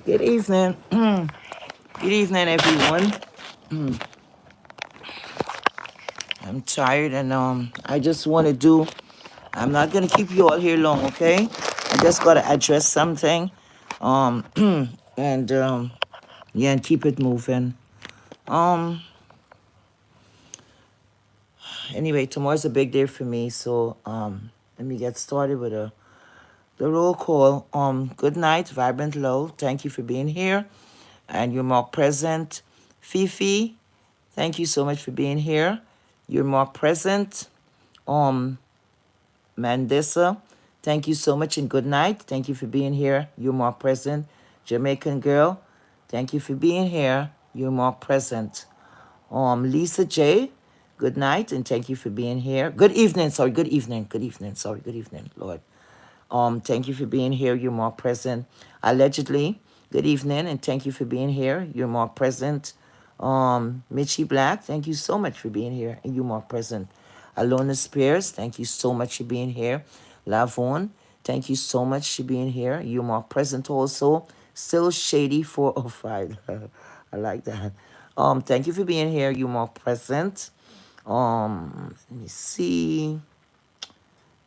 Good evening. Good evening, everyone. I'm tired and I just want to do, I'm not going to keep you all here long, okay? I just got to address something um, and yeah, and keep it moving. Um, anyway, tomorrow's a big day for me, so let me get started with the roll call. Good night, Vibrant Low. Thank you for being here. And you're more present. Fifi, thank you so much for being here. You're more present. Mandisa, thank you so much and good night. Thank you for being here. You're more present. Jamaican girl, thank you for being here. You're more present. Lisa J, good night and thank you for being here. Good evening, sorry, good evening, good evening, sorry, good evening, Lord. Thank you for being here. You're more present. Allegedly, good evening and thank you for being here. You're more present. Mitchie Black, thank you so much for being here and you're more present. Alona Spears, thank you so much for being here. Lavon, thank you so much for being here. You're more present also. Still Shady 405. I like that. Thank you for being here. You're more present. Let me see.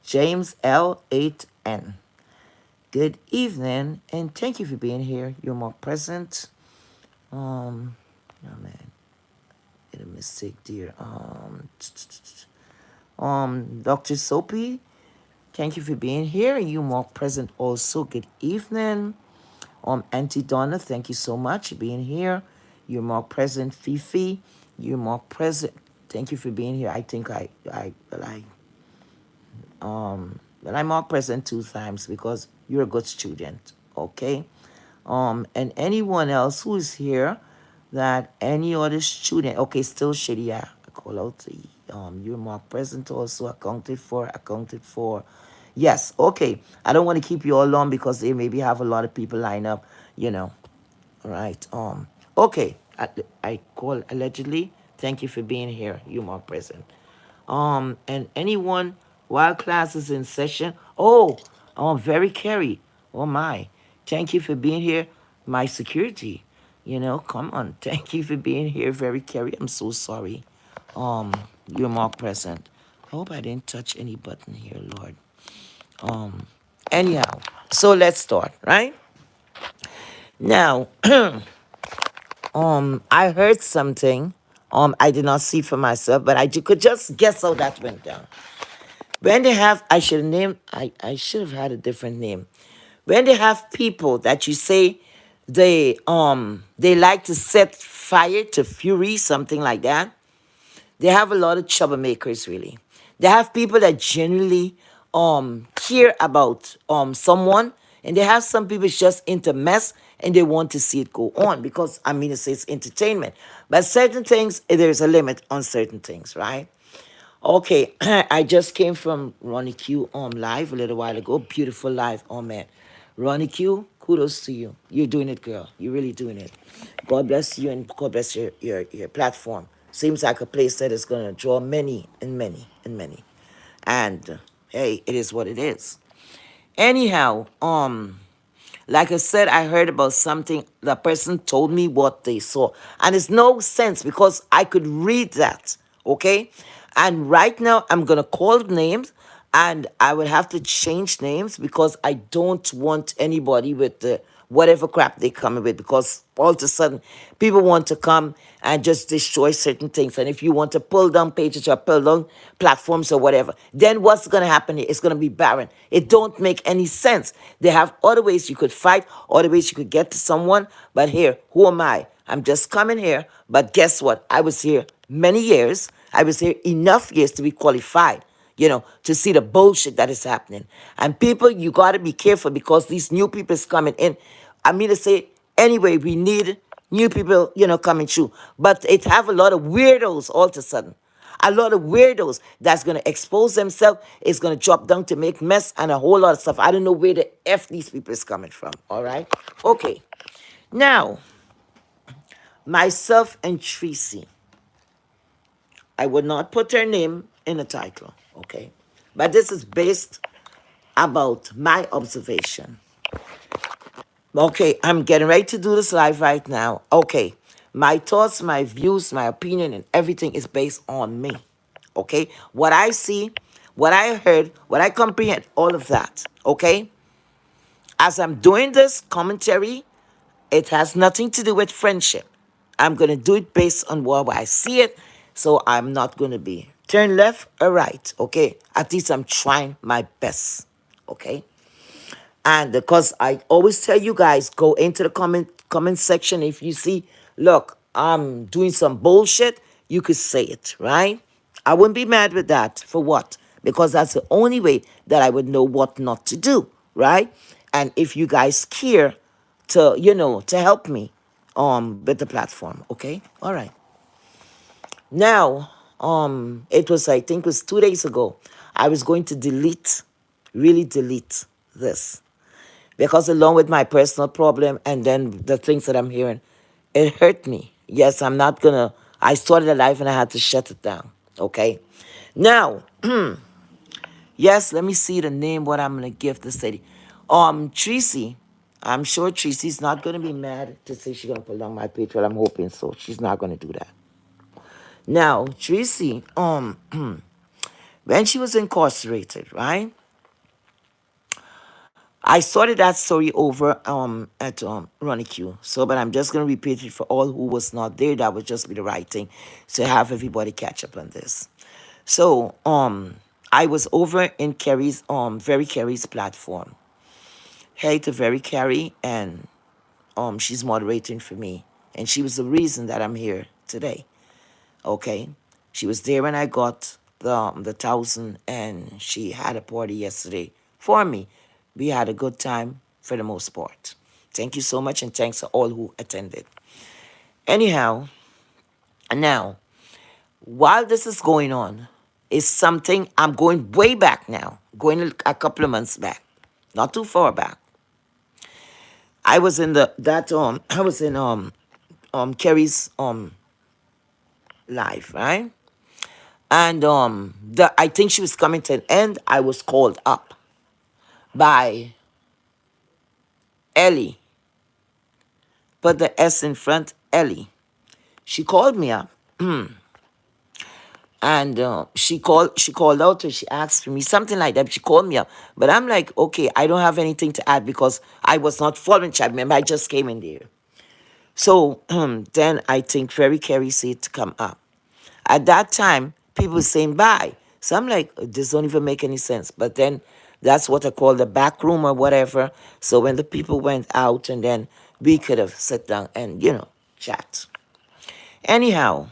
James L8N. Good evening, and thank you for being here. You're more present. Oh man, made a mistake, dear. Dr. Soapy, thank you for being here. You more present also. Good evening. Auntie Donna, thank you so much for being here. You're more present. Fifi, you're more present. Thank you for being here. I think but I'm more present 2 times because you're a good student, okay? And anyone else who is here, that any other student, okay, still Shadia, I call out to you. You're more present also, accounted for. Yes, okay. I don't want to keep you all long because they maybe have a lot of people line up, you know. All right. Okay. I call allegedly. Thank you for being here. You're more present. And anyone while class is in session. Very carry. Oh my. Thank you for being here. My security. Come on. Thank you for being here, very Carrie. I'm so sorry. You're more present. I hope I didn't touch any button here, Lord. Um, anyhow, so let's start, right? Now, I heard something. I did not see for myself, but could just guess how that went down. When they have, I should have had a different name. When they have people that you say they like to set fire to fury, something like that, they have a lot of troublemakers, really. They have people that genuinely care about someone, and they have some people just into mess and they want to see it go on because it's entertainment. But certain things, there's a limit on certain things, right? Okay, I just came from Ronnie Q live a little while ago. Beautiful live. Oh man. Ronnie Q, kudos to you. You're doing it, girl. You're really doing it. God bless you and God bless your platform. Seems like a place that is gonna draw many and many and many. And hey, it is what it is. Anyhow, like I said, I heard about something. The person told me what they saw. And it's no sense because I could read that. Okay? And right now, I'm going to call names and I would have to change names because I don't want anybody with the whatever crap they come with because all of a sudden people want to come and just destroy certain things. And if you want to pull down pages or pull down platforms or whatever, then what's going to happen? It's going to be barren. It don't make any sense. They have other ways you could fight, other ways you could get to someone. But here, who am I? I'm just coming here. But guess what? I was here many years. I was here enough years to be qualified, to see the bullshit that is happening. And people, you got to be careful because these new people is coming in. I mean to say, anyway, we need new people, coming through. But it have a lot of weirdos all of a sudden. A lot of weirdos that's going to expose themselves, is going to drop down to make mess and a whole lot of stuff. I don't know where the F these people is coming from, all right? Okay. Now, myself and Tracy. I would not put her name in the title, okay? But this is based about my observation. Okay, I'm getting ready to do this live right now. Okay, my thoughts, my views, my opinion, and everything is based on me. Okay, what I see, what I heard, what I comprehend, all of that. Okay, as I'm doing this commentary, it has nothing to do with friendship. I'm going to do it based on what I see it. So I'm not going to be turn left or right. Okay. At least I'm trying my best. Okay. And because I always tell you guys, go into the comment section. If you see, look, I'm doing some bullshit, you could say it, right? I wouldn't be mad with that. For what? Because that's the only way that I would know what not to do, right? And if you guys care to, to help me with the platform, okay? All right. Now, it was, I think it was 2 days ago, I was going to really delete this because along with my personal problem and then the things that I'm hearing, it hurt me. Yes, I started a life and I had to shut it down. Okay. Now, yes, let me see the name, what I'm gonna give this lady. Tracy. I'm sure Tracy's not gonna be mad to say she's gonna pull down my page. Well, I'm hoping so. She's not gonna do that. Now, Tracy, when she was incarcerated, right? I started that story over at Ronnie Q. So, but I'm just gonna repeat it for all who was not there. That would just be the right thing to have everybody catch up on this. So, I was over in Very Carrie's platform. Hey to Very Carrie, and she's moderating for me, and she was the reason that I'm here today. Okay, she was there when I got the 1,000, and she had a party yesterday for me. We had a good time for the most part. Thank you so much, and thanks to all who attended. Anyhow, now, while this is going on, is something I'm going way back now, going a couple of months back, not too far back. I was in I was in Kerry's live, right? And I think she was coming to an end. I was called up by Ellie put the S in front, Ellie. She called me up, and she called out, and she asked for me something like that. She called me up, but I'm like, okay, I don't have anything to add because I was not following chat. Remember, I just came in there. So then I think Ferry Carey said to come up. At that time, people were saying bye. So I'm like, this don't even make any sense. But then that's what I call the back room or whatever. So when the people went out, and then we could have sat down and, chat. Anyhow,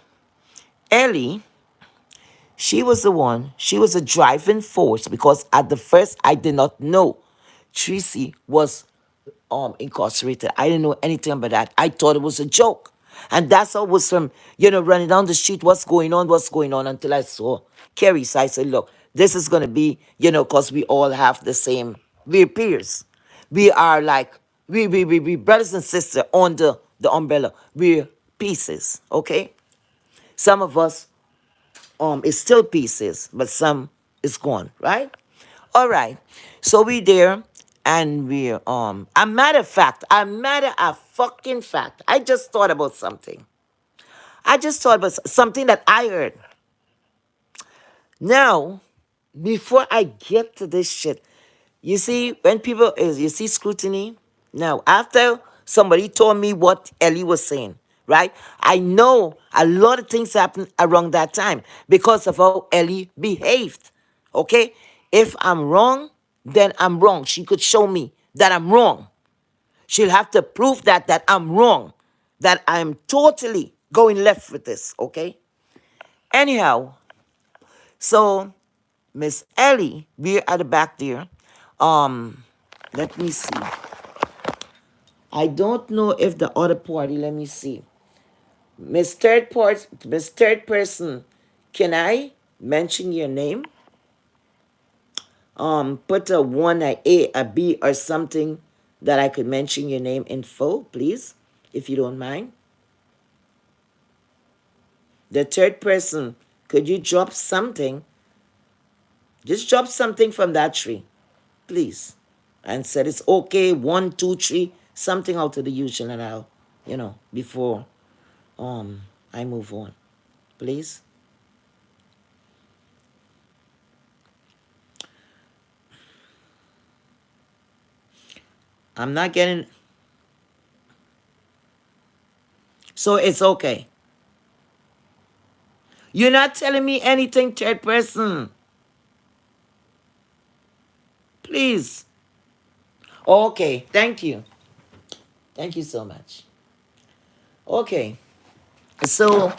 Ellie, she was a driving force, because at the first I did not know Tracy was incarcerated. I didn't know anything about that. I thought it was a joke. And that's all was from, running down the street, what's going on, until I saw Kerry. So I said, look, this is gonna be, because we all have the same, we're peers. We are like, we brothers and sisters under the umbrella. We're pieces, okay? Some of us is still pieces, but some is gone, right? All right. So we there, and we a matter of fact, fucking fact. I just thought about something. I just thought about something that I heard. Now, before I get to this shit, you see, when people is you see scrutiny. Now, after somebody told me what Ellie was saying, right? I know a lot of things happened around that time because of how Ellie behaved. Okay? If I'm wrong, then I'm wrong. She could show me that I'm wrong. She'll have to prove that I'm wrong, that I'm totally going left with this, okay? Anyhow, so Miss Ellie, we're at the back there. Um, Let me see. I don't know if the other party, let me see. Miss Third Person, can I mention your name? Put a one, a B, or something that I could mention your name in full, please, if you don't mind. The third person, could you drop something? Just drop something from that tree, please. And said it's okay, one, two, three, something out of the usual, and I'll, before I move on. Please. I'm not getting, so it's okay. You're not telling me anything, third person. Please. Okay, thank you. Thank you so much. Okay. So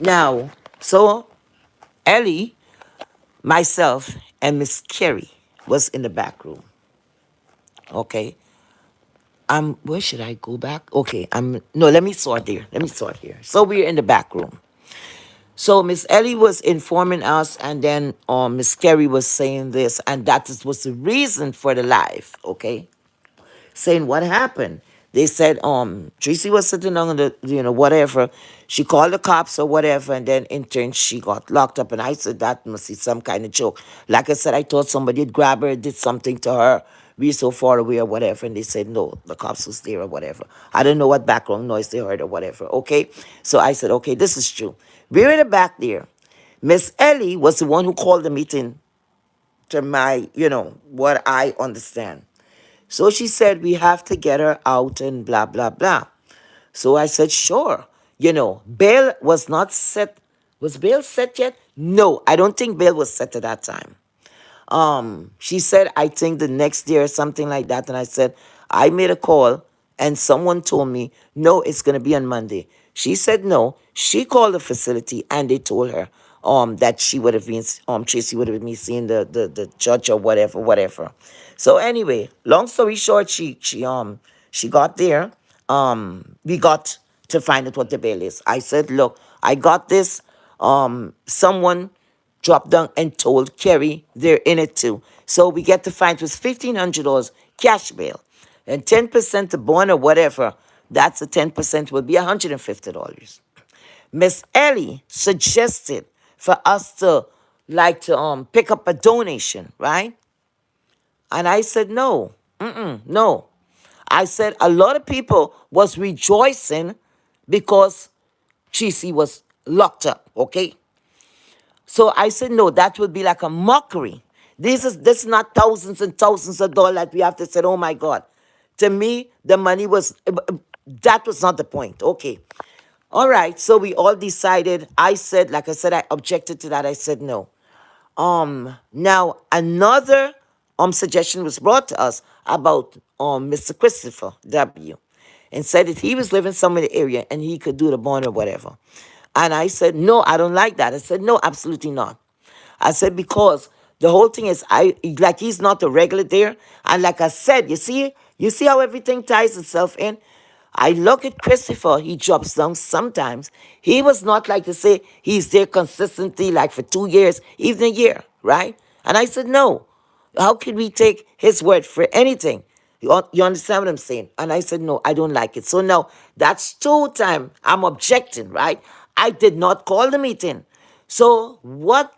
now, so Ellie, myself, and Miss Carey was in the back room. Okay. Where should I go back? Okay, no, let me sort there. Let me sort here. So we're in the back room. So Miss Ellie was informing us, and then Miss Carey was saying this, and was the reason for the live, okay? Saying what happened. They said Tracy was sitting on the whatever. She called the cops or whatever, and then in turn she got locked up. And I said that must be some kind of joke. Like I said, I thought somebody had grabbed her, did something to her. We so far away or whatever, and they said no, the cops was there or whatever. I don't know what background noise they heard or whatever. Okay, so I said okay, this is true. We're in the back there. Miss Ellie was the one who called the meeting, to my what I understand. So she said, we have to get her out and blah, blah, blah. So I said, sure. Bail was not set. Was bail set yet? No, I don't think bail was set at that time. She said, I think the next day or something like that. And I said, I made a call, and someone told me, no, it's going to be on Monday. She said no. She called the facility, and they told her that she would have been, Tracy would have been seeing the judge or whatever, whatever. So anyway, long story short, she got there. We got to find out what the bail is. I said, look, I got this. Someone dropped down and told Kerry they're in it too. So we get to find it was $1,500 cash bail. And 10% to bond or whatever, that's the 10% would be $150. Miss Ellie suggested for us to pick up a donation, right? And I said no. No. I said a lot of people was rejoicing because Tracy was locked up, okay? So I said, no, that would be like a mockery. This is not thousands and thousands of dollars that we have to say, oh my God. To me, the money was, that was not the point. Okay. All right. So we all decided, I said, like I said, I objected to that. I said, no. Now another suggestion was brought to us about Mr. Christopher W. and said that he was living somewhere in the area and he could do the bond or whatever. And I said, no, I don't like that. I said, no, absolutely not. I said, because the whole thing is, like he's not a regular there. And like I said, you see how everything ties itself in? I look at Christopher, he drops down sometimes. He was not like to say he's there consistently, like for 2 years, even a year, right? And I said, no. How could we take his word for anything? You understand what I'm saying? And I said, no, I don't like it. So now that's 2 times I'm objecting, right? I did not call the meeting. So what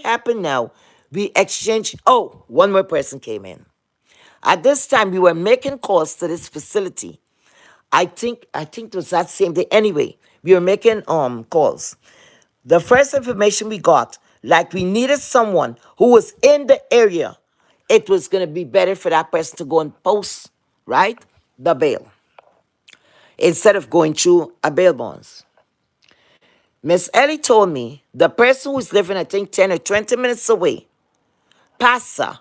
happened now? We exchanged, oh, one more person came in. At this time, we were making calls to this facility. I think it was that same day. Anyway, we were making calls. The first information we got, like we needed someone who was in the area. It was gonna be better for that person to go and post, right? The bail. Instead of going through a bail bonds. Miss Ellie told me the person who's living, I think, 10 or 20 minutes away, Pasa,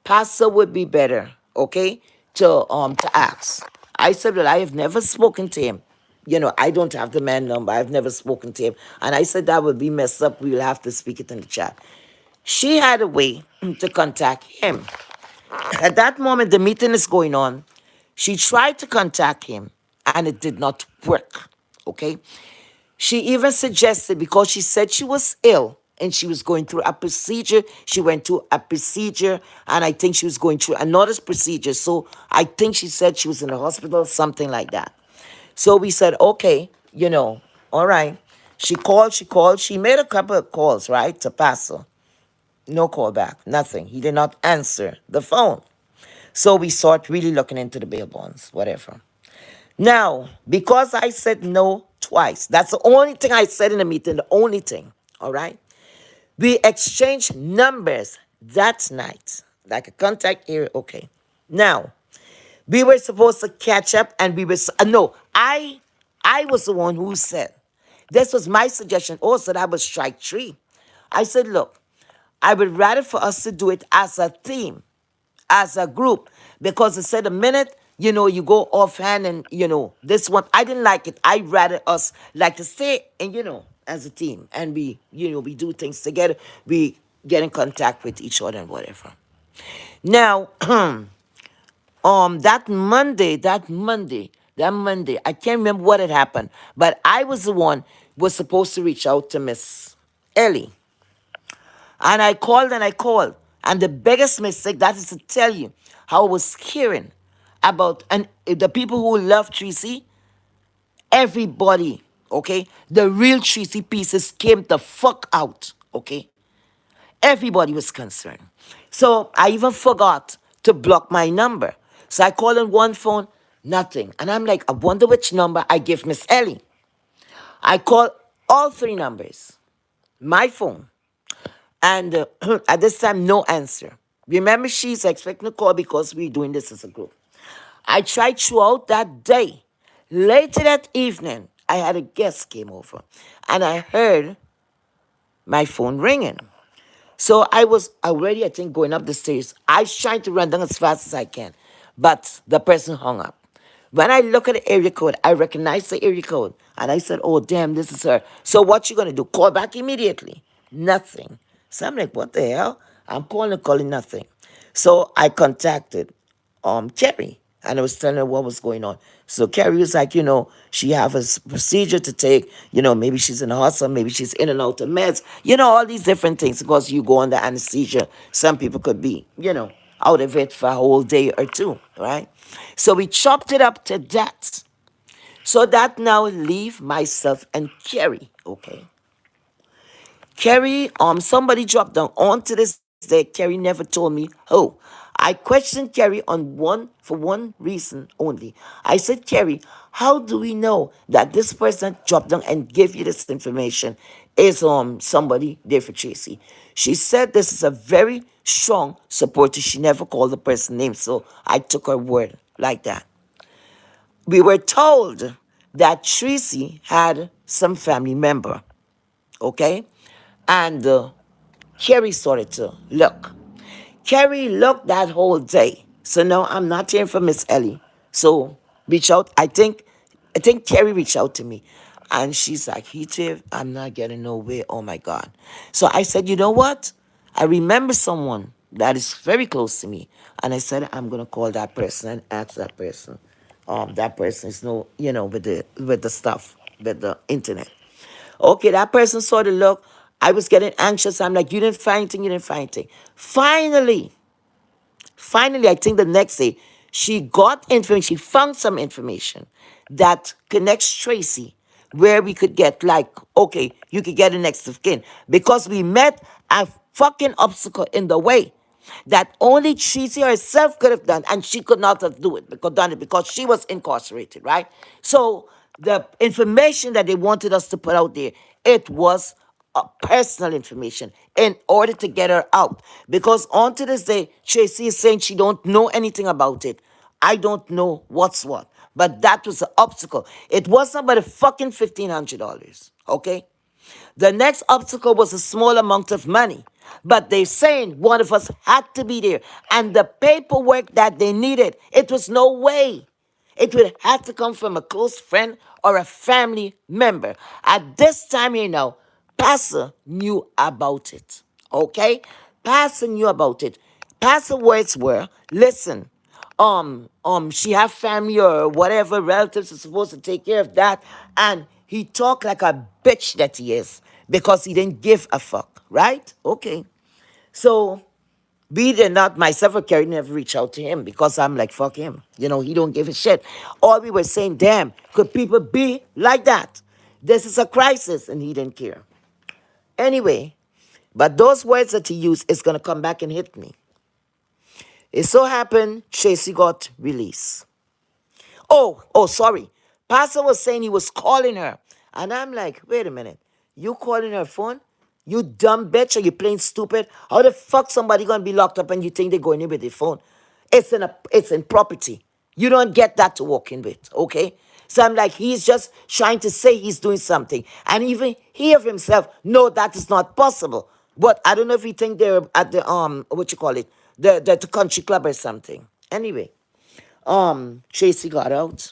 Pasa would be better, okay, to ask. I said, well, I have never spoken to him. I don't have the man number. I've never spoken to him. And I said that would be messed up. We will have to speak it in the chat. She had a way to contact him. At that moment, the meeting is going on. She tried to contact him, and it did not work, okay? She even suggested, because she said she was ill and she was going through a procedure. She went through a procedure, and I think she was going through another procedure. So I think she said she was in the hospital, something like that. So we said, okay, all right. She called. She made a couple of calls, right, to Paso. No call back, nothing. He did not answer the phone. So we start really looking into the bail bonds, whatever. Now, because I said no twice, that's the only thing I said in the meeting, the only thing, all right? We exchanged numbers that night, like a contact area, okay. Now, we were supposed to catch up, and we were, no, I was the one who said, this was my suggestion also, that I would strike three. I said, look, I would rather for us to do it as a team, as a group, because it said the minute you go offhand and this one, I didn't like it. I rather us like to stay and as a team, and we do things together. We get in contact with each other and whatever. Now, that Monday, I can't remember what had happened, but I was the one was supposed to reach out to Miss Ellie. And I called and I called. And the biggest mistake, that is to tell you how I was hearing about, and the people who love Tracy, everybody, okay? The real Tracy pieces came the fuck out, okay? Everybody was concerned. So I even forgot to block my number. So I called on one phone, nothing. And I'm like, I wonder which number I give Miss Ellie. I called all three numbers, my phone. And at this time, no answer. Remember, she's expecting a call because we're doing this as a group. I tried throughout that day. Later that evening, I had a guest came over, and I heard my phone ringing. So I was already, I think, going up the stairs. I was trying to run down as fast as I can, but the person hung up. When I look at the area code, I recognize the area code, and I said, oh, damn, this is her. So what you going to do? Call back immediately? Nothing. So I'm like, what the hell? I'm calling nothing. So I contacted Carrie, and I was telling her what was going on. So Carrie was like, she have a procedure to take. Maybe she's in the hospital, maybe she's in and out of meds. All these different things because you go under anesthesia. Some people could be, out of it for a whole day or two, right? So we chopped it up to that. So that now leave myself and Carrie, okay? Carrie, somebody dropped down onto this day. Carrie never told me who. I I questioned Kerry for one reason only. I said, Kerry, how do we know that this person dropped down and gave you this information is somebody there for Tracy? She said this is a very strong supporter. She never called the person name, so I took her word like that. We were told that Tracy had some family member, okay? And Kerry started to look. Kerry looked that whole day. So no, I'm not hearing from Miss Ellie. So reach out. I think Kerry reached out to me. And she's like, Heative, I'm not getting nowhere. Oh my God. So I said, you know what? I remember someone that is very close to me. And I said, I'm gonna call that person and ask that person. That person is no, with the stuff, with the internet. Okay, that person saw the look. I was getting anxious. I'm like, you didn't find anything, you didn't find anything. Finally, I think the next day, she got information, she found some information that connects Tracy, where we could get, like, okay, you could get a next of kin. Because we met a fucking obstacle in the way that only Tracy herself could have done, and she could not have done it because she was incarcerated, right? So the information that they wanted us to put out there, it was personal information in order to get her out. Because on to this day, Tracy is saying she don't know anything about it. I don't know what's what. But that was the obstacle. It wasn't but a fucking $1,500. Okay? The next obstacle was a small amount of money. But they're saying one of us had to be there. And the paperwork that they needed, it was no way. It would have to come from a close friend or a family member. At this time, Pastor knew about it. Okay? Pastor knew about it. Pastor words were, listen, she have family or whatever relatives are supposed to take care of that, and he talked like a bitch that he is because he didn't give a fuck, right? Okay. So we did not, myself or Kerry never reach out to him because I'm like, fuck him. He don't give a shit. All we were saying, damn, could people be like that? This is a crisis, and he didn't care. Anyway, but those words that he used is going to come back and hit me. It so happened Tracy got released. Sorry. Pastor was saying he was calling her. And I'm like, wait a minute. You calling her phone? You dumb bitch, are you playing stupid? How the fuck somebody gonna be locked up and you think they're going in with their phone? It's in property. You don't get that to walk in with, okay? So I'm like, he's just trying to say he's doing something. And even he of himself, no, that is not possible. But I don't know if he think they're at the what you call it, the country club or something. Anyway, Tracy got out.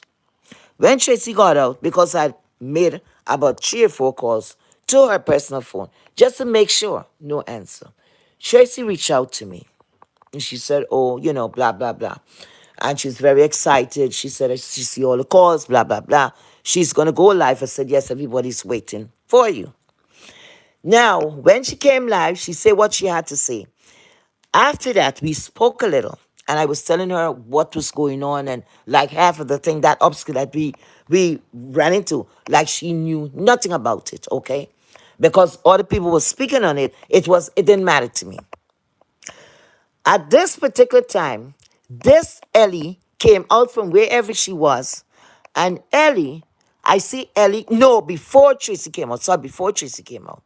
When Tracy got out, because I made about 3 or 4 calls to her personal phone just to make sure, no answer. Tracy reached out to me and she said, oh, blah, blah, blah. And she's very excited. She said she see all the calls, blah, blah, blah. She's going to go live. I said, yes, everybody's waiting for you. Now, when she came live, she said what she had to say. After that, we spoke a little, and I was telling her what was going on, and like half of the thing, that obstacle that we ran into, like she knew nothing about it, okay? Because all the people were speaking on it, it didn't matter to me. At this particular time, this Ellie came out from wherever she was, and I see Ellie, no, before Tracy came out, sorry, before Tracy came out.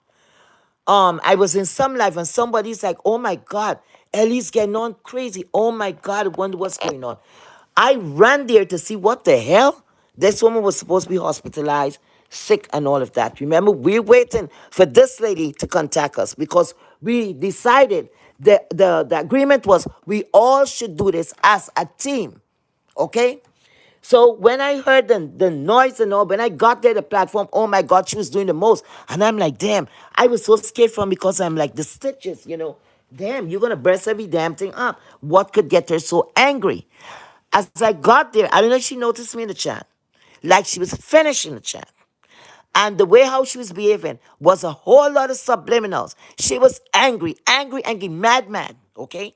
I was in some live and somebody's like, oh my God, Ellie's getting on crazy. Oh my God, I wonder what's going on. I ran there to see what the hell. This woman was supposed to be hospitalized, sick and all of that. Remember, we're waiting for this lady to contact us because we decided the agreement was we all should do this as a team. Okay? So when I heard the noise and all, when I got there, the platform, oh my God, she was doing the most. And I'm like, damn, I was so scared from because I'm like, the stitches, damn, you're going to burst every damn thing up. What could get her so angry? As I got there, I don't know if she noticed me in the chat, like she was finishing the chat. And the way how she was behaving was a whole lot of subliminals. She was angry, angry, angry, mad, mad, okay?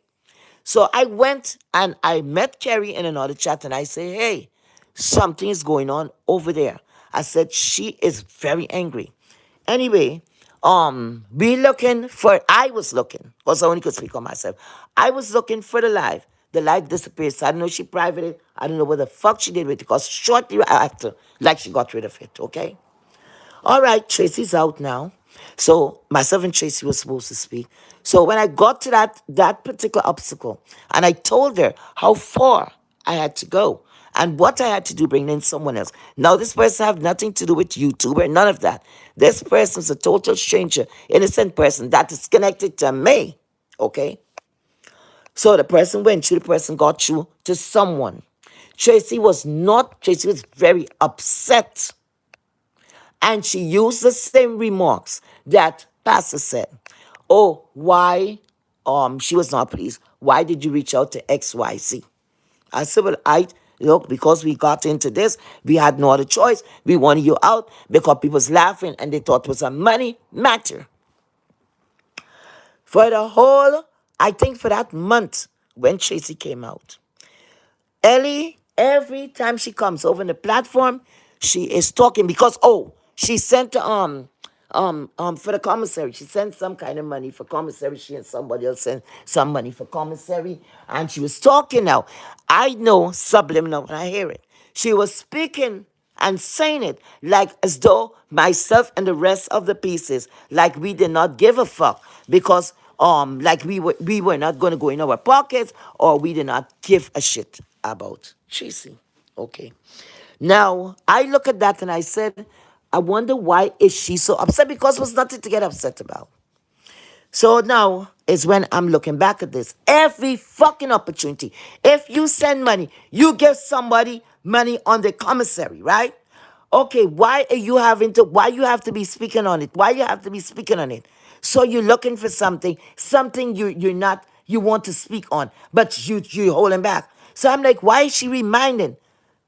So I went and I met Kerry in another chat and I say, hey, something is going on over there. I said, she is very angry. Anyway, I was looking, because I only could speak on myself. I was looking for the live the light disappeared. So I don't know if she private it. I don't know what the fuck she did with it because shortly after, like she got rid of it, okay? All right, Tracy's out now. So myself and Tracy were supposed to speak. So when I got to that particular obstacle, and I told her how far I had to go and what I had to do, bring in someone else. Now this person have nothing to do with YouTuber, none of that. This person's a total stranger, innocent person that is connected to me. Okay. So the person went through, the person got through to someone. Tracy was very upset, and she used the same remarks that Pastor said. Oh, why she was not pleased. Why did you reach out to XYZ? I said, well, look, because we got into this, we had no other choice. We wanted you out because people was laughing and they thought it was a money matter. For the whole, I think for that month when Tracy came out, Ellie, every time she comes over the platform, she is talking because she sent for the commissary. She sent some kind of money for commissary. She and somebody else sent some money for commissary, and she was talking now. I know subliminal when I hear it. She was speaking and saying it like as though myself and the rest of the pieces, like we did not give a fuck because like we were not going to go in our pockets, or we did not give a shit about Tracy. Okay. Now I look at that and I said, I wonder why is she so upset, because it was nothing to get upset about. So now is when I'm looking back at this. Every fucking opportunity. If you send money, you give somebody money on the commissary, right? Okay, why you have to be speaking on it? Why you have to be speaking on it? So you're looking for something you want to speak on, but you're holding back. So I'm like, why is she reminding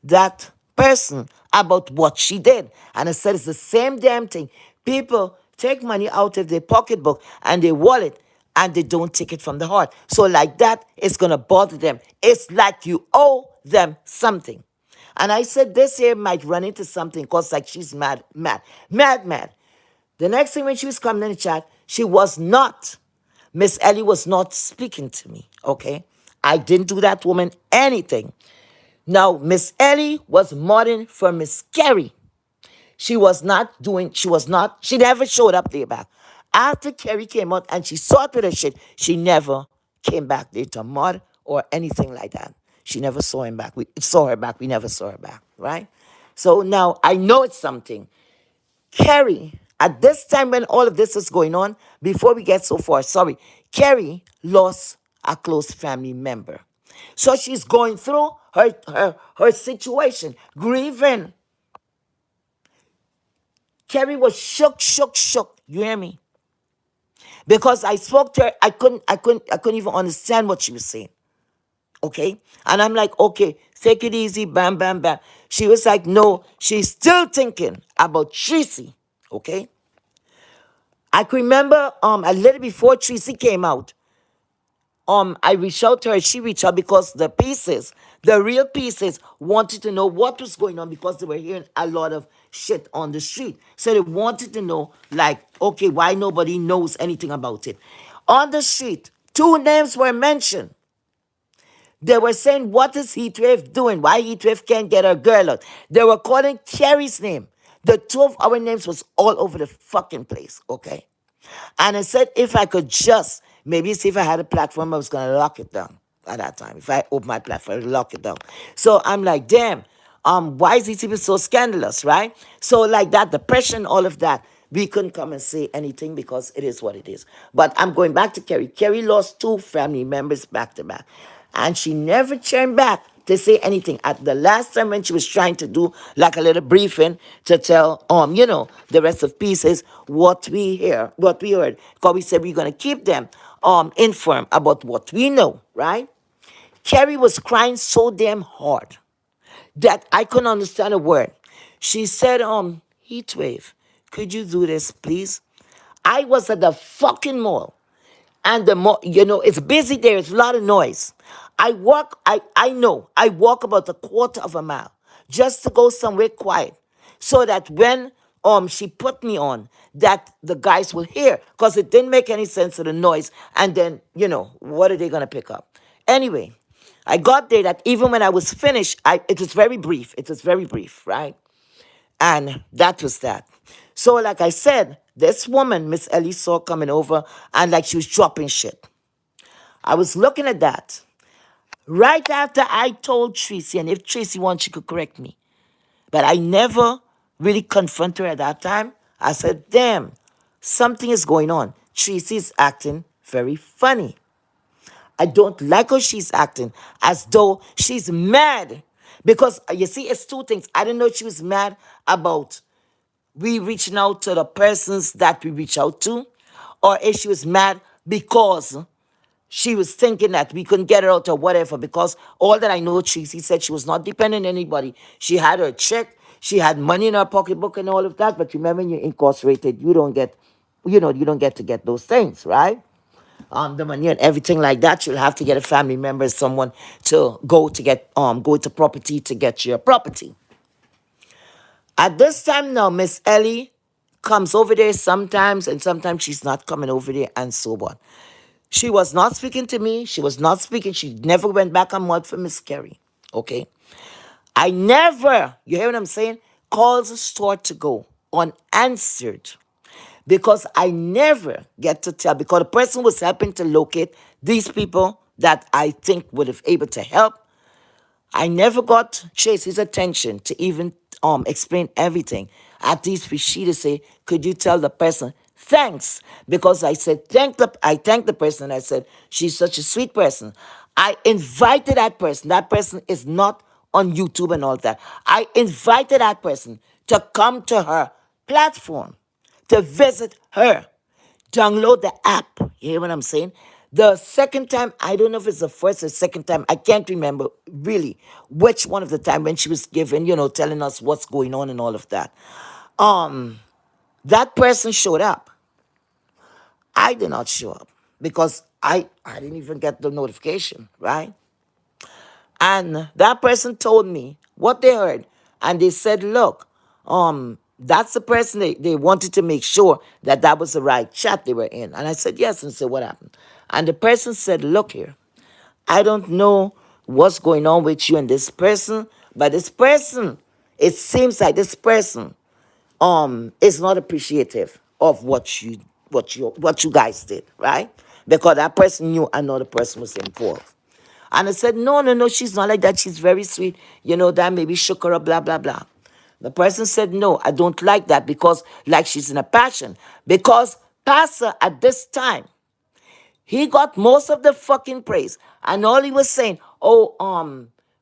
that person about what she did? And I said it's the same damn thing. People take money out of their pocketbook and their wallet, and they don't take it from the heart. So like that, it's gonna bother them. It's like you owe them something. And I said this here might run into something because like she's mad, mad, mad, mad. The next thing when she was coming in the chat, Miss Ellie was not speaking to me, okay? I didn't do that woman anything. Now, Miss Ellie was modding for Miss Carrie. She never showed up there back. After Carrie came out and she sorted her shit, she never came back there to mod or anything like that. She never saw him back. We saw her back. We never saw her back, right? So now I know it's something. Carrie, at this time when all of this is going on, before we get so far, sorry, Carrie lost a close family member. So she's going through her situation, grieving. Carrie was shook, shook, shook. You hear me? Because I spoke to her, I couldn't even understand what she was saying. Okay? And I'm like, okay, take it easy, bam, bam, bam. She was like, no, she's still thinking about Tracy. Okay? I can remember a little before Tracy came out, I reached out to her, she reached out because the real pieces, wanted to know what was going on because they were hearing a lot of shit on the street. So they wanted to know, like, okay, why nobody knows anything about it. On the street, two names were mentioned. They were saying, what is Heatwave doing? Why Heatwave can't get her girl out? They were calling Carrie's name. The two of our names was all over the fucking place, okay? And I said, if I could just, maybe see if I had a platform, I was going to lock it down at that time. If I opened my platform, I'd lock it down. So I'm like, damn, why is these people so scandalous, right? So like that, depression, all of that, we couldn't come and say anything because it is what it is. But I'm going back to Carrie. Carrie lost two family members back to back. And she never turned back to say anything. At the last time when she was trying to do like a little briefing to tell the rest of pieces what we heard. Because we said we're gonna keep them informed about what we know, right? Carrie was crying so damn hard that I couldn't understand a word. She said, Heatwave, could you do this, please? I was at the fucking mall. And the more, it's busy there. It's a lot of noise. I walk about a quarter of a mile just to go somewhere quiet so that when she put me on, that the guys will hear, because it didn't make any sense of the noise. And then, what are they going to pick up? Anyway, I got there that even when I was finished, it was very brief. It was very brief, right? And that was that. So, like I said, this woman, Miss Ellie, saw coming over and like she was dropping shit. I was looking at that. Right after I told Tracy, and if Tracy wants, she could correct me. But I never really confronted her at that time. I said, damn, something is going on. Tracy is acting very funny. I don't like how she's acting as though she's mad. Because you see, it's two things. I didn't know she was mad about we reaching out to the persons that we reach out to, or if she was mad because she was thinking that we couldn't get her out or whatever. Because all that I know, Tracy said she was not dependent on anybody. She had her check, she had money in her pocketbook and all of that. But remember, when you're incarcerated, you don't get, you don't get to get those things, right? The money and everything like that. You'll have to get a family member, someone to go to property to get your property. At this time now, Miss Ellie comes over there sometimes, and sometimes she's not coming over there, and so on. She was not speaking to me. She was not speaking. She never went back on word for Miss Carey. Okay? I never, you hear what I'm saying? Calls start to go unanswered because I never get to tell, because the person was helping to locate these people that I think would have able to help. I never got Chase's attention to even explain everything. At least for she to say, could you tell the person thanks? Because I said I thanked the person. I said she's such a sweet person. I invited that person. That person is not on YouTube and all that. I invited that person to come to her platform, to visit her, download the app. You hear what I'm saying? The second time, I don't know if it's the first or second time, I can't remember really which one of the time when she was giving, telling us what's going on and all of that. Um, that person showed up. I did not show up because I didn't even get the notification, right? And that person told me what they heard. And they said, look, that's the person they wanted to make sure that that was the right chat they were in. And I said, yes. And said, what happened? And the person said, look here, I don't know what's going on with you and this person, but this person, it seems like this person is not appreciative of what you guys did, right? Because that person knew another person was involved. And I said, no, no, no, she's not like that. She's very sweet. That maybe shook her up, blah, blah, blah. The person said, no, I don't like that because like she's in a passion. Because Pastor at this time, he got most of the fucking praise. And all he was saying, oh,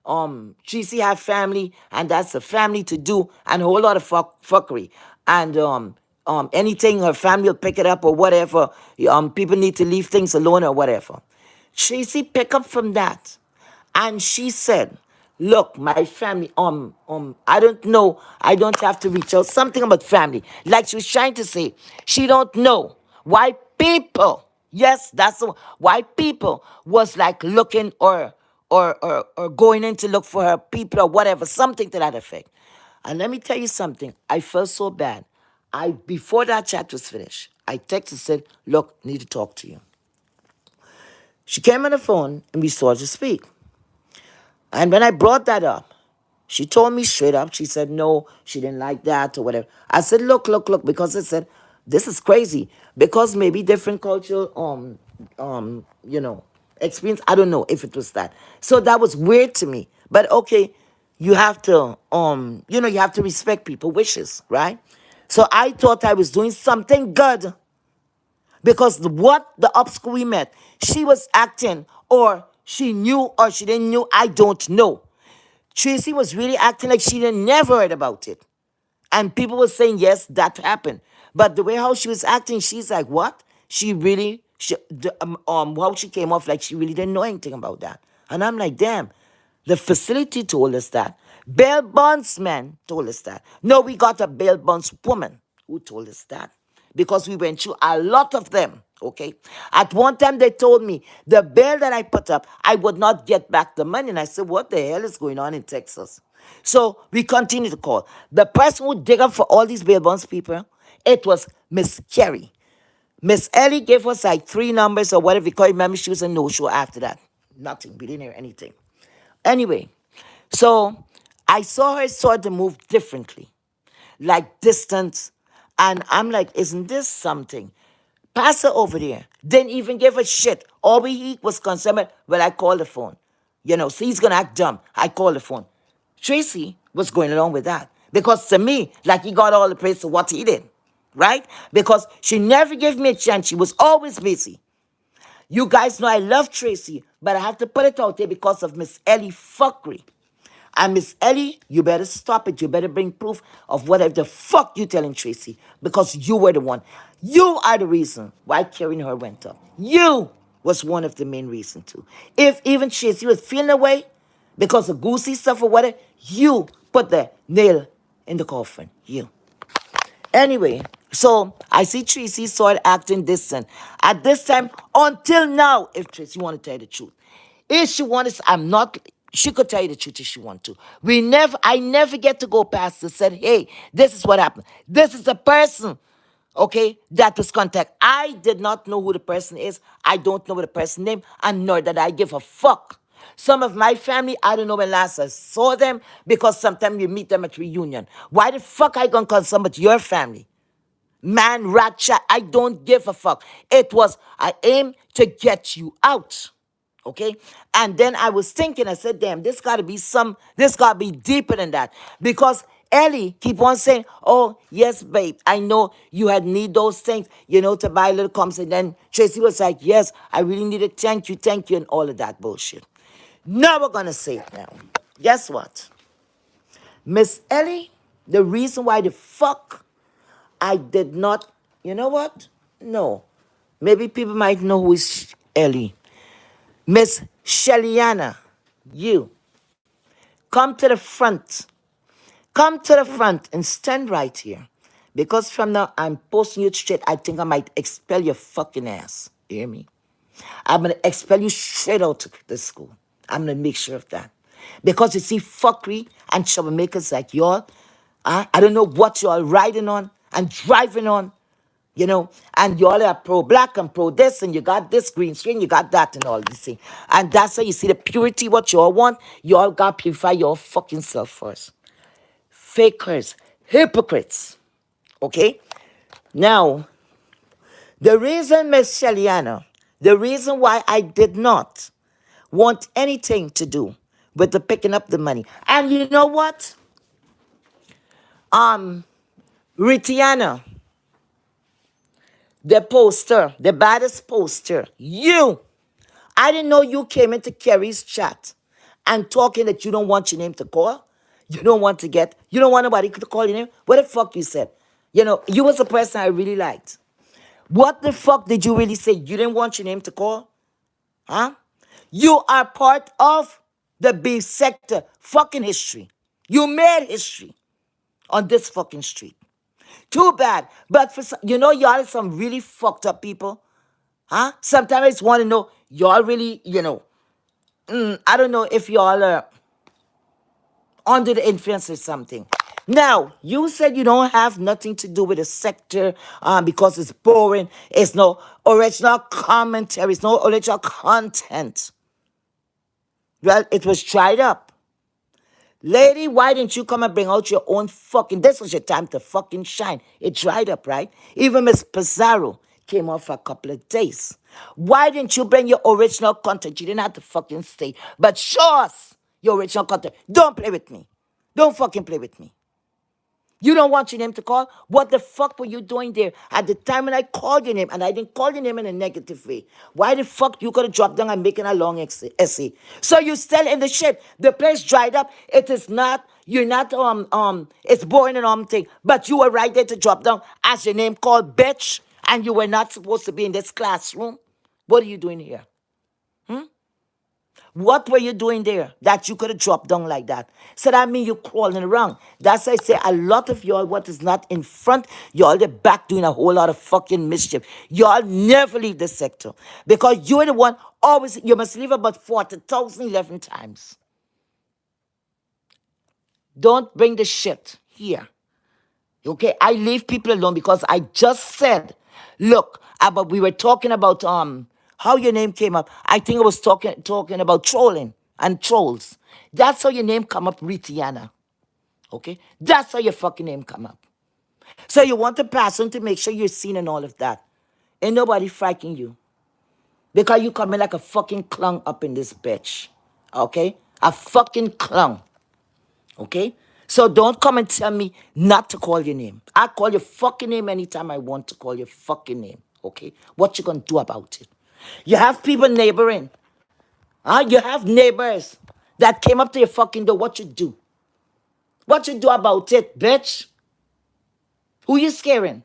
GC have family, and that's a family to do, and a whole lot of fuckery. And anything her family will pick it up or whatever. People need to leave things alone or whatever. Tracy picked up from that. And she said, look, my family, I don't know. I don't have to reach out. Something about family. Like she was trying to say, she don't know why people, yes, that's the why people was like looking or going in to look for her people or whatever, something to that effect. And let me tell you something. I felt so bad. Before that chat was finished, I texted and said, look, need to talk to you. She came on the phone and we started to speak. And when I brought that up, she told me straight up, she said, no, she didn't like that or whatever. I said, look, look, look, because I said, this is crazy. Because maybe different culture, experience. I don't know if it was that. So that was weird to me. But okay, you have to, you have to respect people's wishes, right? So I thought I was doing something good because what the obstacle we met, she was acting, or she knew or she didn't know, I don't know. Tracy was really acting like she didn't never heard about it. And people were saying, yes, that happened. But the way how she was acting, she's like, what? How she came off like she really didn't know anything about that. And I'm like, damn, the facility told us that. Bail bondsman told us that. No, we got a bail bonds woman who told us that. Because we went through a lot of them, okay? At one time, they told me the bail that I put up, I would not get back the money. And I said, what the hell is going on in Texas? So we continue to call. The person who dig up for all these bail bonds people, it was Miss Carey. Miss Ellie gave us like 3 numbers or whatever, because remember she was a no-show after that. Nothing. We didn't hear anything. Anyway, so I saw her sort of move differently, like distance. And I'm like, isn't this something? Pass her over there. Didn't even give a shit. All he was concerned with, well, I called the phone. So he's going to act dumb. I called the phone. Tracy was going along with that. Because to me, like he got all the praise for what he did. Right? Because she never gave me a chance. She was always busy. You guys know I love Tracy, but I have to put it out there because of Miss Ellie fuckery. And Miss Ellie, you better stop it. You better bring proof of whatever the fuck you telling Tracy. Because you were the one. You are the reason why carrying her went up. You was one of the main reasons too. If even Tracy was feeling away because of goosey stuff or whatever, you put the nail in the coffin. You. Anyway, so I see Tracy started acting distant. At this time, until now, if Tracy want to tell you the truth. If she wants, I'm not, she could tell you the truth if she want to. I never get to go past and said, hey, this is what happened. This is the person, okay, that was contact. I did not know who the person is. I don't know what the person name, and nor did I give a fuck. Some of my family, I don't know when last I saw them because sometimes you meet them at reunion. Why the fuck I gonna call somebody your family? Man, rat, chat, I don't give a fuck. It was, I aim to get you out. Okay? And then I was thinking, I said, damn, this gotta be deeper than that. Because Ellie keep on saying, oh, yes, babe, I know you had need those things, to buy little comes. And then Tracy was like, yes, I really need it. Thank you, and all of that bullshit. Now we're gonna say it now. Guess what? Miss Ellie, the reason why the fuck I did not, you know what? No. Maybe people might know who is Ellie. Miss Shellyana, you. Come to the front. Come to the front and stand right here. Because from now, I'm posting you straight. I think I might expel your fucking ass. You hear me? I'm going to expel you straight out of the school. I'm going to make sure of that. Because you see, fuckery and troublemakers like y'all, I don't know what y'all riding on and driving on, and y'all are pro-black and pro-this, and you got this green screen, you got that and all these things. And that's how you see the purity, what y'all want. Y'all got to purify your fucking self first. Fakers, hypocrites, okay? Now, the reason, Miss Shellyana, the reason why I did not want anything to do with the picking up the money. And you know what? Ritiana, the poster, the baddest poster, I didn't know you came into Kerry's chat and talking that you don't want your name to call. You don't want nobody to call your name. What the fuck you said? You was a person I really liked. What the fuck did you really say? You didn't want your name to call? Huh? You are part of the B sector fucking history. You made history on this fucking street. Too bad. But for y'all are some really fucked up people. Huh? Sometimes I just want to know, y'all really, I don't know if y'all are under the influence or something. Now, you said you don't have nothing to do with the sector because it's boring. It's no original commentary. It's no original content. Well, it was dried up. Lady, why didn't you come and bring out your own this was your time to fucking shine. It dried up, right? Even Miss Pizarro came off for a couple of days. Why didn't you bring your original content? You didn't have to fucking stay. But show us your original content. Don't play with me. Don't fucking play with me. You don't want your name to call? What the fuck were you doing there at the time when I called your name? And I didn't call your name in a negative way. Why the fuck you could have dropped down and making a long essay? So you still in the shit. The place dried up. It is not, you're not, it's boring and thing. But you were right there to drop down as your name called, bitch. And you were not supposed to be in this classroom. What are you doing here? What were you doing there that you could have dropped down like that? So that means you're crawling around. That's why I say a lot of y'all, what is not in front, y'all the back doing a whole lot of fucking mischief. Y'all never leave the sector. Because you're the one, always, you must leave about 40,000 11 times. Don't bring the shit here. Okay? I leave people alone because I just said, look, but we were talking about how your name came up. I think I was talking about trolling. and trolls. That's how your name come up, Ritiana. Okay? That's how your fucking name come up. So you want a person to make sure you're seen and all of that. Ain't nobody frightening you. Because you coming like a fucking clown up in this bitch. Okay? A fucking clown. Okay? So don't come and tell me not to call your name. I call your fucking name anytime I want to call your fucking name. Okay? What you gonna do about it? You have people neighboring. Huh? You have neighbors that came up to your fucking door. What you do? What you do about it, bitch? Who you scaring?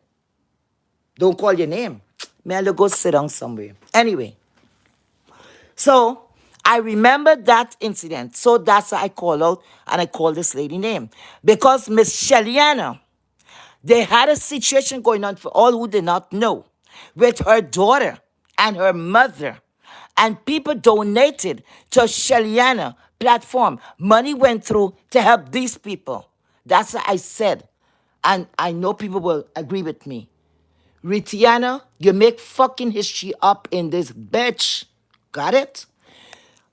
Don't call your name. Man, go sit down somewhere. Anyway, so I remember that incident. So that's why I call out and I call this lady name. Because Miss Shelliana, they had a situation going on for all who did not know with her daughter and her mother. And people donated to Shelliana platform. Money went through to help these people. That's what I said. And I know people will agree with me. Ritiana, you make fucking history up in this bitch. Got it?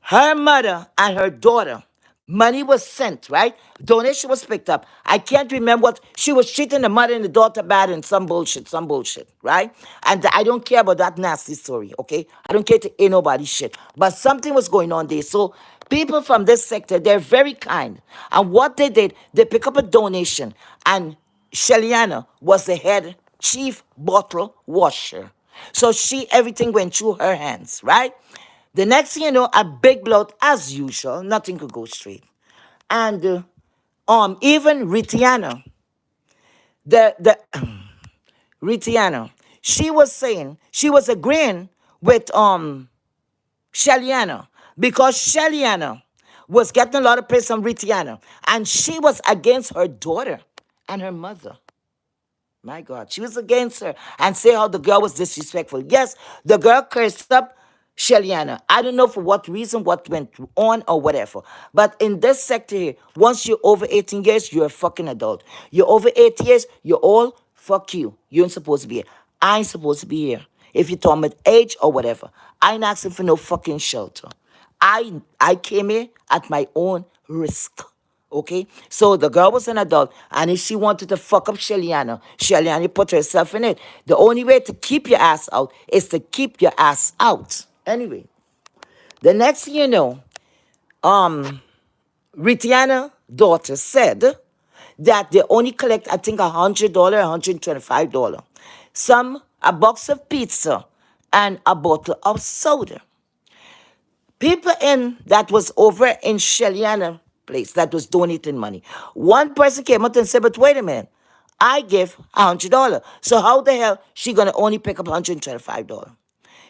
Her mother and her daughter, money was sent, right? Donation was picked up. I can't remember what, she was treating the mother and the daughter bad and some bullshit, right? And I don't care about that nasty story, okay? I don't care to hear nobody's shit. But something was going on there. So people from this sector, they're very kind. And what they did, they pick up a donation. And Shelliana was the head chief bottle washer. So everything went through her hands, right? The next thing you know, a big blowout as usual. Nothing could go straight. And even Ritiana, the Ritiana, she was saying, she was agreeing with Shelliana because Shelliana was getting a lot of praise from Ritiana. And she was against her daughter and her mother. My God, she was against her and say how the girl was disrespectful. Yes, the girl cursed up Shelliana. I don't know for what reason, what went on or whatever. But in this sector here, once you're over 18 years, you're a fucking adult. You're over 8 years, you're all, fuck you. You ain't supposed to be here. I ain't supposed to be here. If you're talking about age or whatever, I ain't asking for no fucking shelter. I came here at my own risk. Okay? So the girl was an adult, and if she wanted to fuck up Shelliana put herself in it. The only way to keep your ass out is to keep your ass out. Anyway, the next thing you know, Ritiana's daughter said that they only collect, I think, $100, $125. A box of pizza, and a bottle of soda. People in that was over in Shelliana place that was donating money. One person came out and said, but wait a minute, I give $100. So how the hell she gonna only pick up $125?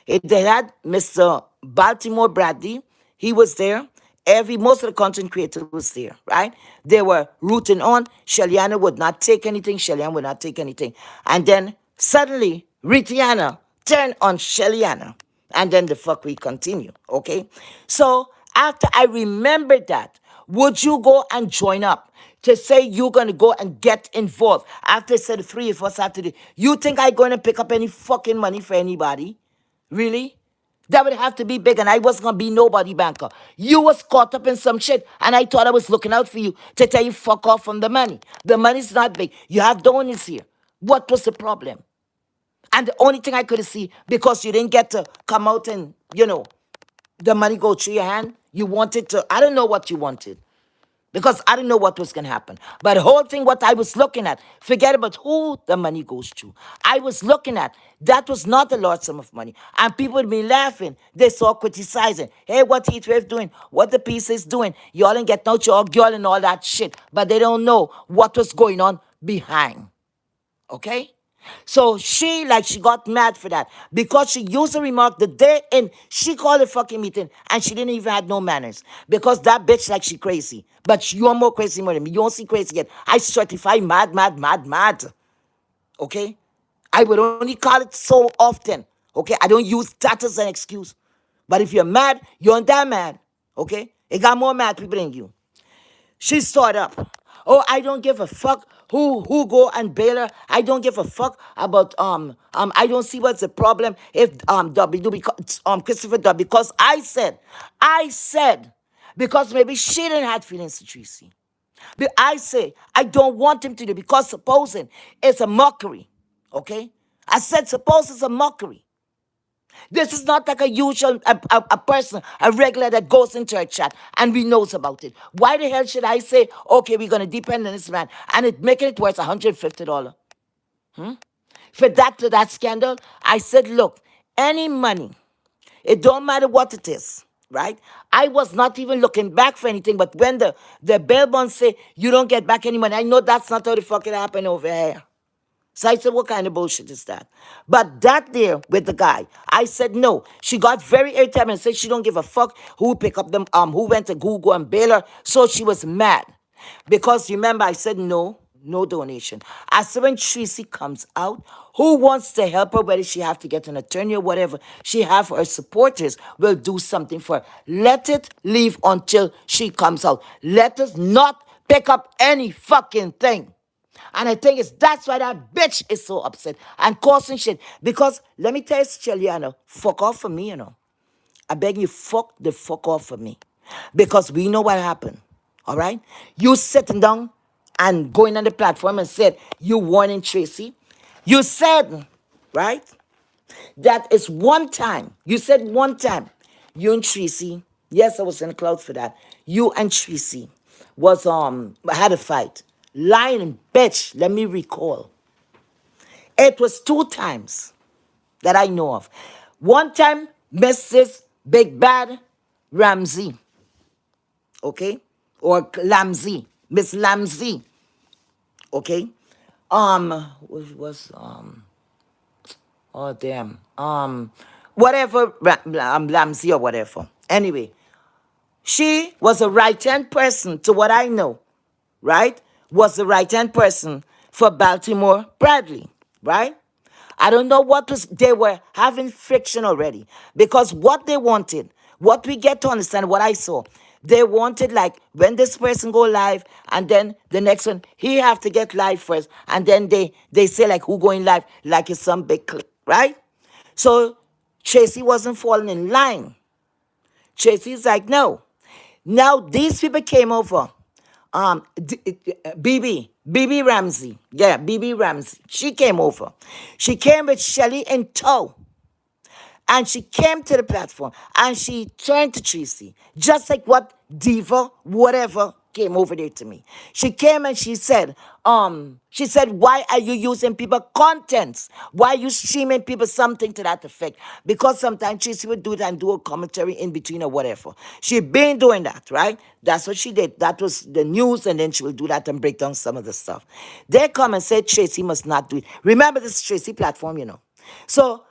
They had Mr. Baltimore Bradley, he was there. Most of the content creator was there, right? They were rooting on. Shelliana would not take anything. Shelliana would not take anything. And then suddenly, Ritiana turned on Shelliana. And then the fuck we continue, okay? So after I remembered that, would you go and join up to say you're going to go and get involved? After I said the three of us after the, you think I'm going to pick up any fucking money for anybody? Really? That would have to be big, and I wasn't going to be nobody banker. You was caught up in some shit, and I thought I was looking out for you to tell you fuck off from the money. The money's not big. You have donors here. What was the problem? And the only thing I could see, because you didn't get to come out and, the money go through your hand, you wanted to, I don't know what you wanted. Because I didn't know what was going to happen. But the whole thing, what I was looking at, forget about who the money goes to. I was looking at, that was not a large sum of money. And people would be laughing. They saw criticizing. Hey, what Heatwave doing? What the piece is doing? Y'all ain't getting out your girl and all that shit. But they don't know what was going on behind. Okay? So she got mad for that because she used a remark the day in, she called a fucking meeting and she didn't even have no manners because that bitch she crazy. But you are more crazy more than me. You don't see crazy yet. I certify mad, mad, mad, mad. Okay? I would only call it so often. Okay? I don't use that as an excuse. But if you're mad, you're not that mad. Okay? It got more mad people than you. She stood up. Oh, I don't give a fuck who go and bail her. I don't give a fuck about I don't see what's the problem if W because Christopher W because I said because maybe she didn't have feelings for Tracy. But I say, I don't want him to do, because supposing it's a mockery, okay? I said, suppose it's a mockery. This is not like a usual, a person, a regular that goes into a chat and we knows about it. Why the hell should I say, okay, we're going to depend on this man, and it making it worth $150? For that scandal, I said, look, any money, it don't matter what it is, right? I was not even looking back for anything, but when the bail bond say you don't get back any money, I know that's not how the fuck it happened over here. So I said, what kind of bullshit is that? But that there with the guy, I said no. She got very irritated and said she don't give a fuck who pick up them, who went to Google and bail her. So she was mad. Because remember, I said no, no donation. I said when Tracy comes out, who wants to help her, whether she have to get an attorney or whatever, she have her supporters will do something for her. Let it leave until she comes out. Let us not pick up any fucking thing. And I think that's why that bitch is so upset and causing shit. Because let me tell you, Cheliano, fuck off for me, I beg you, fuck the fuck off for me. Because we know what happened. All right? You sitting down and going on the platform and said, you warning Tracy. You said, right? That is one time. You said one time. You and Tracy. Yes, I was in the clouds for that. You and Tracy was had a fight. Lying bitch, let me recall. It was 2 times that I know of. One time, Mrs. Big Bad Ramsey, okay? Or Lamsey, Miss Lamsey, okay? Was oh damn, whatever, Lamsey or whatever. Anyway, she was a right-hand person to what I know, right? Was the right-hand person for Baltimore Bradley, right? I don't know what was, they were having friction already, because what they wanted, what we get to understand, what I saw, they wanted like when this person go live and then the next one, he have to get live first, and then they say like who going live, like it's some big click, right? So Tracy wasn't falling in line. Tracy's like, no. Now these people came over. BB Ramsey. Yeah, BB Ramsey. She came over. She came with Shelly in tow. And she came to the platform and she turned to Tracy, just like what Diva, whatever, came over there to me. She came and she said, why are you using people contents? Why are you streaming people something to that effect? Because sometimes Tracy would do it and do a commentary in between or whatever. She been doing that, right? That's what she did. That was the news, and then she will do that and break down some of the stuff. They come and said Tracy must not do it. Remember, this is Tracy platform, So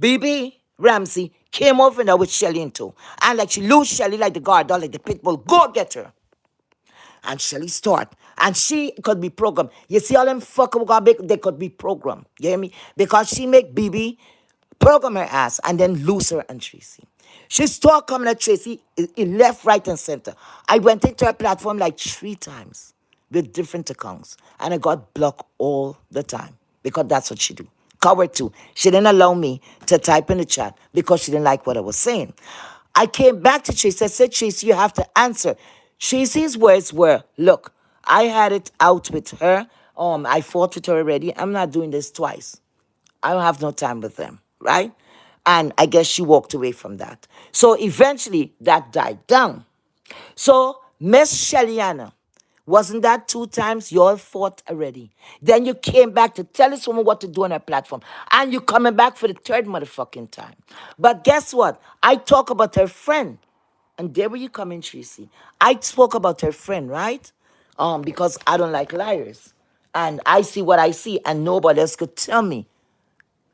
BB Ramsey came over now with Shelly in tow. And like she lose Shelly like the guard dog, like the pit bull. Go get her. And Shelly start. And she could be programmed. You see all them fuckers got big, they could be programmed. You hear me? Because she make BB program her ass and then lose her and Tracy. She start coming at Tracy in left, right, and center. I went into her platform like 3 times with different accounts. And I got blocked all the time. Because that's what she do. Coward too. She didn't allow me to type in the chat because she didn't like what I was saying. I came back to Tracy. I said, Tracy, you have to answer. Tracy's words were, look, I had it out with her. I fought with her already. I'm not doing this twice. I don't have no time with them, right? And I guess she walked away from that. So eventually that died down. So Miss Shellyana, wasn't that 2 times you all fought already? Then you came back to tell this woman what to do on her platform. And you coming back for the 3rd motherfucking time. But guess what? I talk about her friend. And there where you come in, Tracy. I spoke about her friend, right? Because I don't like liars. And I see what I see, and nobody else could tell me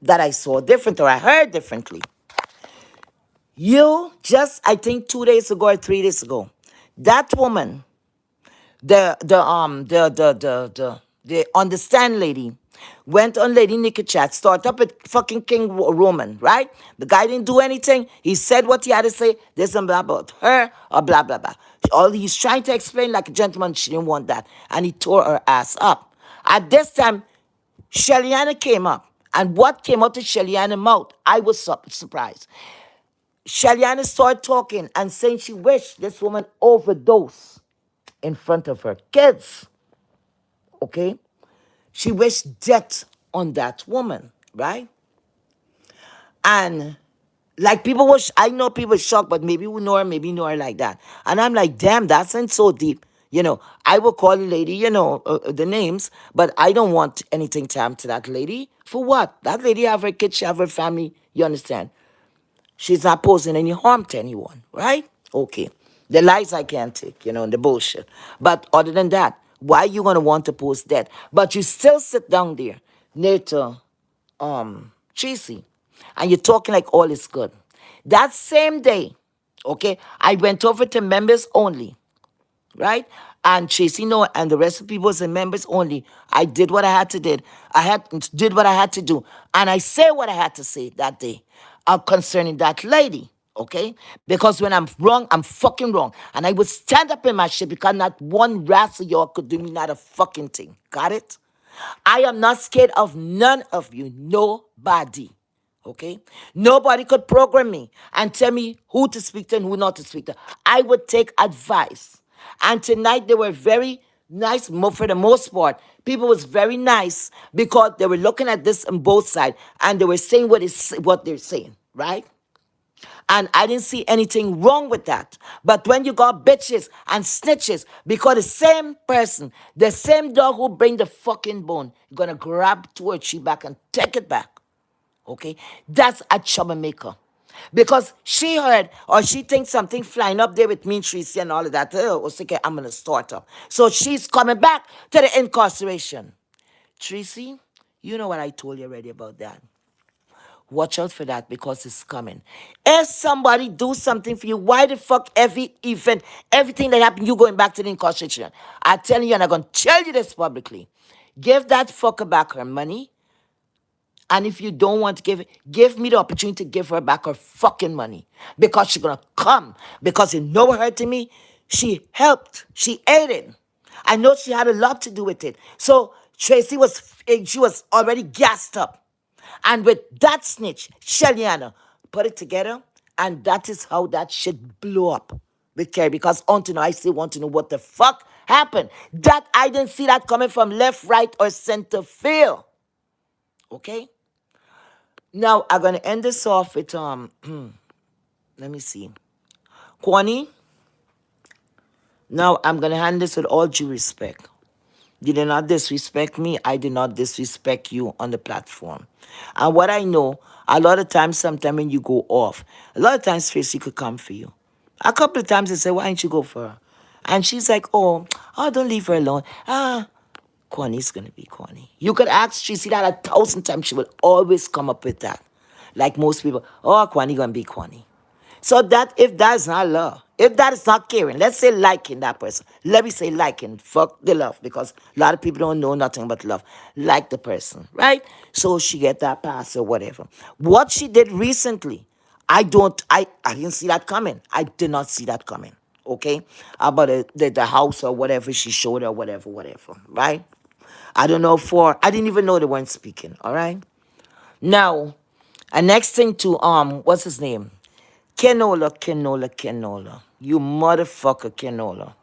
that I saw different or I heard differently. You just, I think 2 days ago or 3 days ago, that woman, the understand lady, went on Lady Nikki chat, start up with fucking King Roman, right? The guy didn't do anything. He said what he had to say. There's something about her or blah, blah, blah. All he's trying to explain like a gentleman, she didn't want that. And he tore her ass up. At this time, Shellyana came up. And what came out of Shellyana's mouth, I was surprised. Shaliana started talking and saying she wished this woman overdosed in front of her kids. Okay? She wished death on that woman, right? And like people was, I know people shocked, but maybe we know her, maybe know her like that. And I'm like, damn, that's in so deep. I will call the lady, the names, but I don't want anything to happen to that lady. For what? That lady have her kids, she have her family. You understand? She's not posing any harm to anyone, right? Okay. The lies I can't take, and the bullshit. But other than that, why you gonna want to post that? But you still sit down there near to Tracy, and you're talking like all is good. That same day, okay, I went over to members only, right? And Tracy, and the rest of the people was in members only. I did what I had to did. Did what I had to do, and I say what I had to say that day, concerning that lady. Okay, because when I'm wrong, I'm fucking wrong, and I would stand up in my shit because not one rascal y'all could do me not a fucking thing. Got it? I am not scared of none of you, nobody. Okay? Nobody could program me and tell me who to speak to and who not to speak to. I would take advice. And tonight they were very nice, for the most part. People was very nice because they were looking at this on both sides and they were saying what they're saying, right? And I didn't see anything wrong with that. But when you got bitches and snitches, because the same person, the same dog who bring the fucking bone, gonna grab towards you back and take it back. Okay? That's a troublemaker. Because she heard or she thinks something flying up there with me, Tracy, and all of that. Oh, okay, I'm gonna start up. So she's coming back to the incarceration. Tracy, you know what I told you already about that. Watch out for that because it's coming. If somebody do something for you, why the fuck every event, everything that happened, you going back to the incarceration? I tell you, and I'm going to tell you this publicly. Give that fucker back her money. And if you don't want to give it, give me the opportunity to give her back her fucking money. Because she's going to come. Because you know what hurting me? She helped. She aided. I know she had a lot to do with it. So Tracy she was already gassed up. And with that snitch, Sheliana, put it together, and that is how that shit blew up with Kerry. Because until now, I still want to know what the fuck happened. That I didn't see that coming from left, right, or center field. Okay? Now, I'm going to end this off with, let me see. Kwani, now I'm going to hand this with all due respect. You did not disrespect me. I did not disrespect you on the platform. And what I know, a lot of times, sometimes when you go off, a lot of times Tracy could come for you. A couple of times they say, why don't you go for her? And she's like, oh, don't leave her alone. Corny's going to be corny. You could ask Tracy that 1,000 times. She will always come up with that. Like most people, Kwani going to be corny. So that if that is not love, if that is not caring, let's say liking that person. Let me say liking, fuck the love, because a lot of people don't know nothing about love. Like the person, right? So she get that pass or whatever. What she did recently, I didn't see that coming. I did not see that coming. Okay? About the house or whatever she showed or whatever, right? I didn't even know they weren't speaking, all right? Now, next thing to, what's his name? Canola. You motherfucker Canola.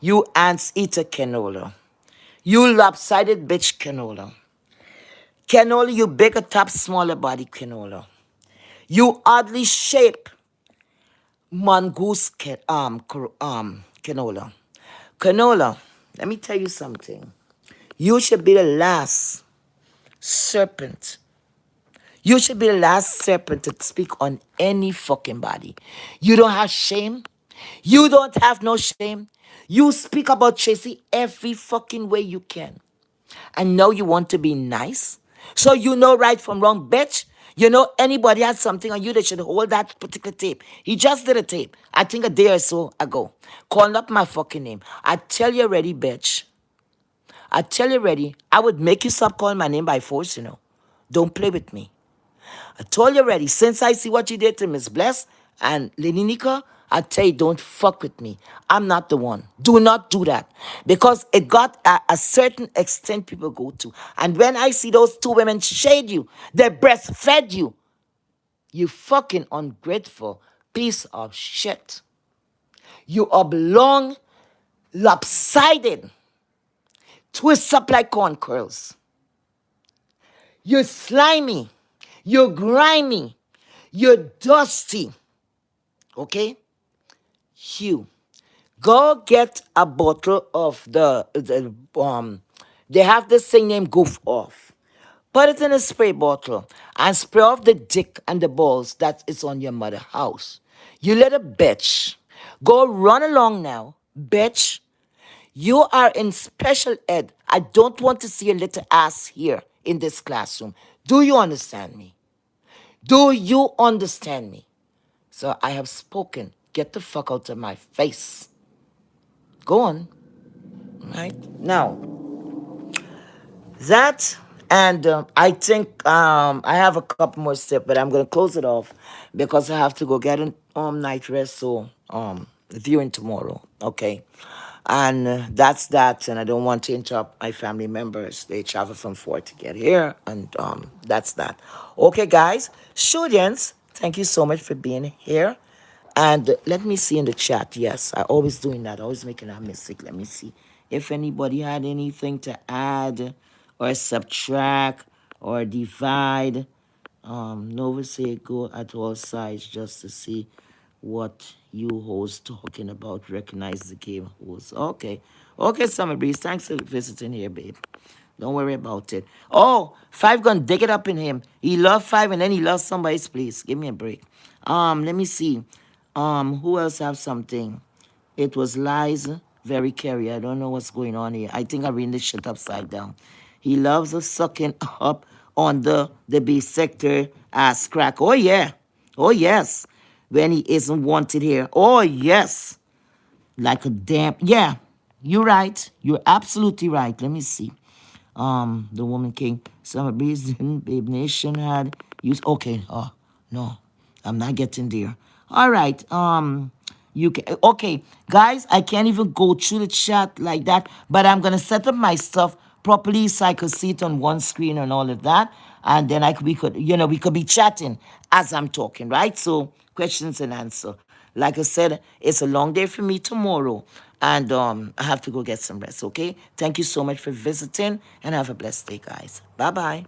You ants eater Canola. You lopsided bitch Canola. Canola, you bigger top, smaller body Canola. You oddly shaped mongoose Canola. Canola, let me tell you something. You should be the last serpent. You should be the last serpent to speak on any fucking body. You don't have shame. You don't have no shame. You speak about Tracy every fucking way you can. And now you want to be nice. So you know right from wrong, bitch. You know anybody has something on you that should hold that particular tape. He just did a tape, I think a day or so ago. Calling up my fucking name. I tell you already, bitch. I tell you already, I would make you stop calling my name by force. Don't play with me. I told you already, since I see what you did to Miss Bless and Lady Nika, I tell you, don't fuck with me. I'm not the one. Do not do that. Because it got a certain extent people go to. And when I see those two women shade you, they breastfed you. You fucking ungrateful piece of shit. You oblong, lopsided, twist up like corn curls. You're slimy. You're grimy. You're dusty. Okay? You go get a bottle of they have this thing named Goof Off. Put it in a spray bottle and spray off the dick and the balls that is on your mother house. You little bitch. Go run along now, bitch. You are in special ed. I don't want to see your little ass here in this classroom. Do you understand me? Do you understand me? So I have spoken. Get the fuck out of my face. Go on. Right? Now, that, and I think I have a couple more steps, but I'm going to close it off because I have to go get an night rest. So, viewing tomorrow. Okay. And that's that. And I don't want to interrupt my family members. They travel from Fort to get here. And that's that. Okay, guys. Students, thank you so much for being here. And let me see in the chat. Yes, I always doing that. Always making that mistake. Let me see if anybody had anything to add or subtract or divide. Nova say go at all sides just to see what you host talking about. Recognize the game host. Okay. Okay, Summer Breeze. Thanks for visiting here, babe. Don't worry about it. Oh, Five gonna dig it up in him. He loved Five and then he loves somebody's place. Give me a break. Let me see. Who else have something? It was lies, very carry. I don't know what's going on here. I think I'm reading this shit upside down. He loves a sucking up on the B sector ass crack. Oh yeah. Oh yes. When he isn't wanted here. Oh yes. Like a damn yeah. You're right. You're absolutely right. Let me see. The woman king. Summer Breeze didn't Babe Nation had used okay. Oh no. I'm not getting there. All right. You can okay, guys. I can't even go through the chat like that, but I'm gonna set up my stuff properly so I could see it on one screen and all of that, and then we could be chatting as I'm talking, right? So questions and answer. Like I said, it's a long day for me tomorrow, and I have to go get some rest. Okay. Thank you so much for visiting, and have a blessed day, guys. Bye bye.